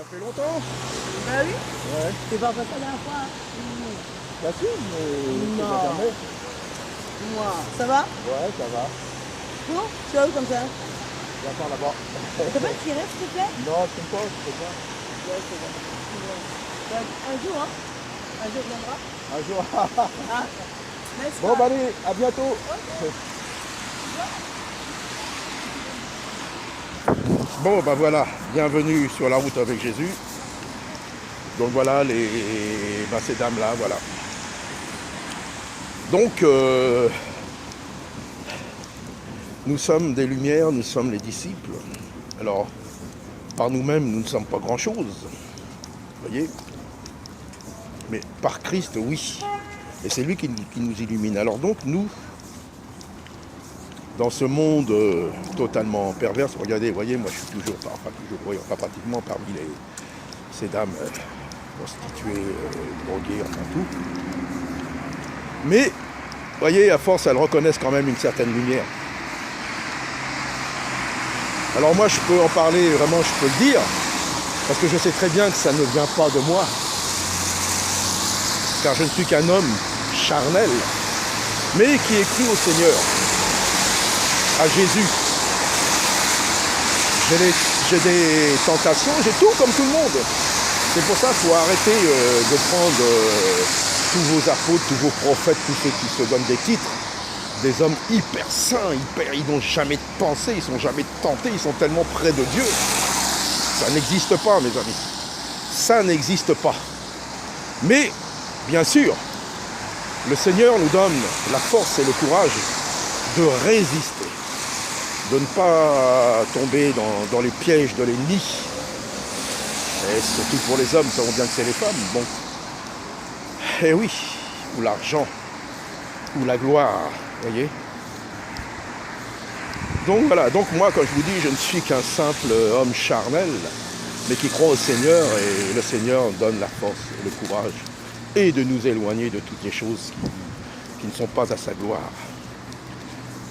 Ça fait longtemps. Bah oui. Ouais. C'est pas passé la dernière fois. Bah si, mais c'est Non. pas jamais. Moi. Ça va? Ouais, ça va. Non? Tu vas où comme ça? J'attends là-bas. Tu peux pas tirer s'il te plaît? Non, je peux pas, je peux pas. Ouais, c'est bon. Un jour, hein? Un jour viendra. Un jour. Ah. N'est-ce Bon, pas? bah allez, à bientôt. Bon, bah voilà, bienvenue sur la route avec Jésus. Donc voilà, ces dames-là, voilà. Donc, nous sommes des lumières, nous sommes les disciples. Alors, par nous-mêmes, nous ne sommes pas grand-chose, vous voyez. Mais par Christ, oui. Et c'est lui qui nous illumine. Alors donc, nous, dans ce monde totalement pervers, regardez, vous voyez, moi je suis toujours, pas pratiquement parmi ces dames prostituées, droguées, enfin tout. Mais, vous voyez, à force, elles reconnaissent quand même une certaine lumière. Alors moi, je peux en parler, vraiment, je peux le dire, parce que je sais très bien que ça ne vient pas de moi. Car je ne suis qu'un homme charnel, mais qui est cru au Seigneur, à Jésus. J'ai des tentations, j'ai tout comme tout le monde. C'est pour ça qu'il faut arrêter de prendre tous vos apôtres, tous vos prophètes, tous ceux qui se donnent des titres, des hommes hyper saints, ils n'ont jamais pensé, ils ne sont jamais tentés, ils sont tellement près de Dieu. Ça n'existe pas, mes amis. Ça n'existe pas. Mais, bien sûr, le Seigneur nous donne la force et le courage de résister, de ne pas tomber dans les pièges de l'ennemi. Et surtout pour les hommes, ça savons bien que c'est les femmes. Bon. Eh oui, ou l'argent, ou la gloire, vous voyez. Donc voilà, donc moi, quand je vous dis, je ne suis qu'un simple homme charnel, mais qui croit au Seigneur, et le Seigneur donne la force et le courage, et de nous éloigner de toutes les choses qui ne sont pas à sa gloire.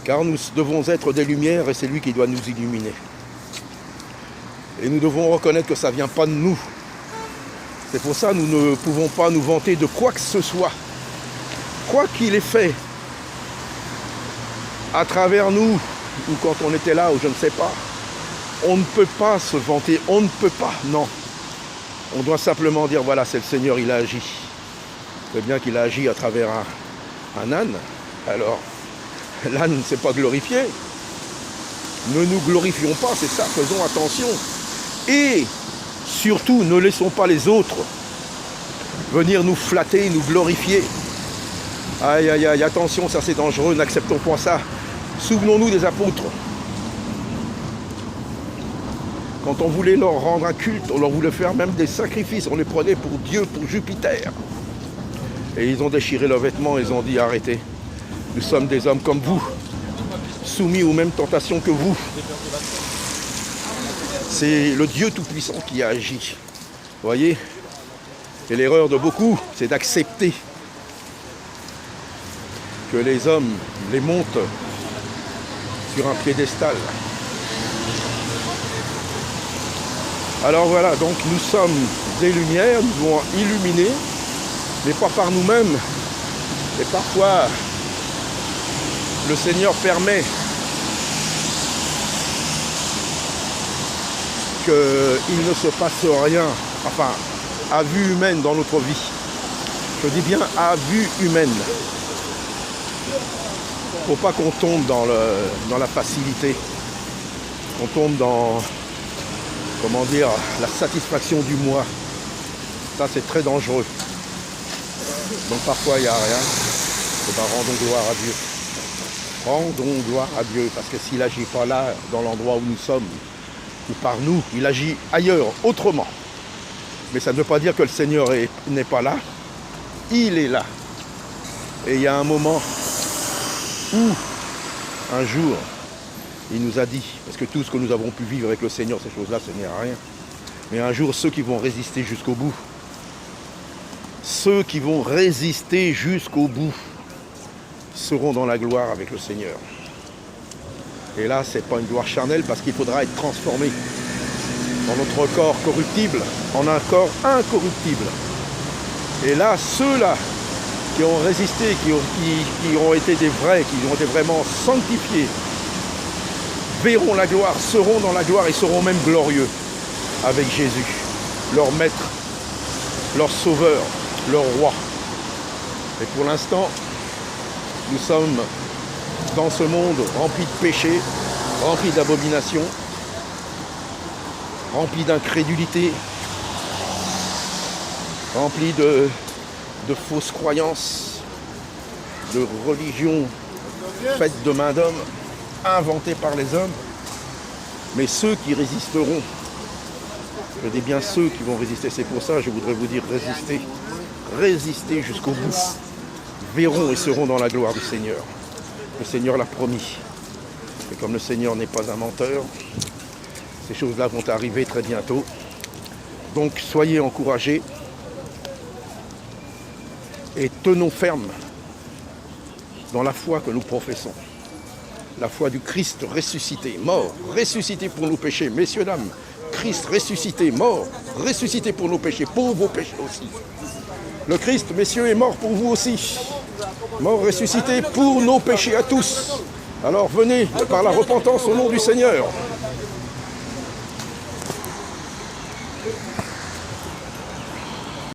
Car nous devons être des lumières, et c'est lui qui doit nous illuminer. Et nous devons reconnaître que ça ne vient pas de nous. C'est pour ça que nous ne pouvons pas nous vanter de quoi que ce soit. Quoi qu'il ait fait, à travers nous, ou quand on était là, ou je ne sais pas, on ne peut pas se vanter, on ne peut pas, non. On doit simplement dire, voilà, c'est le Seigneur, il a agi. C'est bien qu'il a agi à travers un âne. Alors, l'âne ne s'est pas glorifié. Ne nous glorifions pas, c'est ça, faisons attention. Et surtout, ne laissons pas les autres venir nous flatter, nous glorifier. Aïe, aïe, aïe, attention, ça c'est dangereux, n'acceptons pas ça. Souvenons-nous des apôtres. Quand on voulait leur rendre un culte, on leur voulait faire même des sacrifices, on les prenait pour Dieu, pour Jupiter. Et ils ont déchiré leurs vêtements, ils ont dit arrêtez. Nous sommes des hommes comme vous, soumis aux mêmes tentations que vous. C'est le Dieu Tout-Puissant qui a agi. Vous voyez? Et l'erreur de beaucoup, c'est d'accepter que les hommes les montent sur un piédestal. Alors voilà, donc nous sommes des lumières, nous devons illuminer, mais pas par nous-mêmes. Et parfois, le Seigneur permet qu'il ne se passe rien, enfin, à vue humaine dans notre vie. Je dis bien à vue humaine. Il ne faut pas qu'on tombe dans la facilité, qu'on tombe dans, comment dire, la satisfaction du moi. Ça, c'est très dangereux. Donc parfois, il n'y a rien. Et bien, rendons gloire à Dieu. Rendons gloire à Dieu, parce que s'il n'agit pas là, dans l'endroit où nous sommes, ou par nous, il agit ailleurs, autrement. Mais ça ne veut pas dire que le Seigneur n'est pas là. Il est là. Et il y a un moment où, un jour, il nous a dit, parce que tout ce que nous avons pu vivre avec le Seigneur, ces choses-là, ce n'est rien. Mais un jour, ceux qui vont résister jusqu'au bout, ceux qui vont résister jusqu'au bout, seront dans la gloire avec le Seigneur. Et là, ce n'est pas une gloire charnelle, parce qu'il faudra être transformé. dans notre corps corruptible, en un corps incorruptible. Et là, ceux-là qui ont résisté, qui ont été des vrais, qui ont été vraiment sanctifiés, verront la gloire, seront dans la gloire et seront même glorieux avec Jésus, leur maître, leur sauveur, leur roi. Et pour l'instant, nous sommes dans ce monde rempli de péchés, rempli d'abominations, rempli d'incrédulité, rempli de fausses croyances, de religions faites de main d'homme, inventées par les hommes. Mais ceux qui résisteront, je dis bien ceux qui vont résister, c'est pour ça que je voudrais vous dire résister, résister jusqu'au bout, verront et seront dans la gloire du Seigneur. Le Seigneur l'a promis. Et comme le Seigneur n'est pas un menteur, ces choses-là vont arriver très bientôt. Donc soyez encouragés et tenons ferme dans la foi que nous professons. La foi du Christ ressuscité, mort, ressuscité pour nos péchés. Messieurs, dames, Christ ressuscité, mort, ressuscité pour nos péchés, pour vos péchés aussi. Le Christ, messieurs, est mort pour vous aussi. Mort, ressuscité pour nos péchés à tous. Alors venez par la repentance au nom du Seigneur.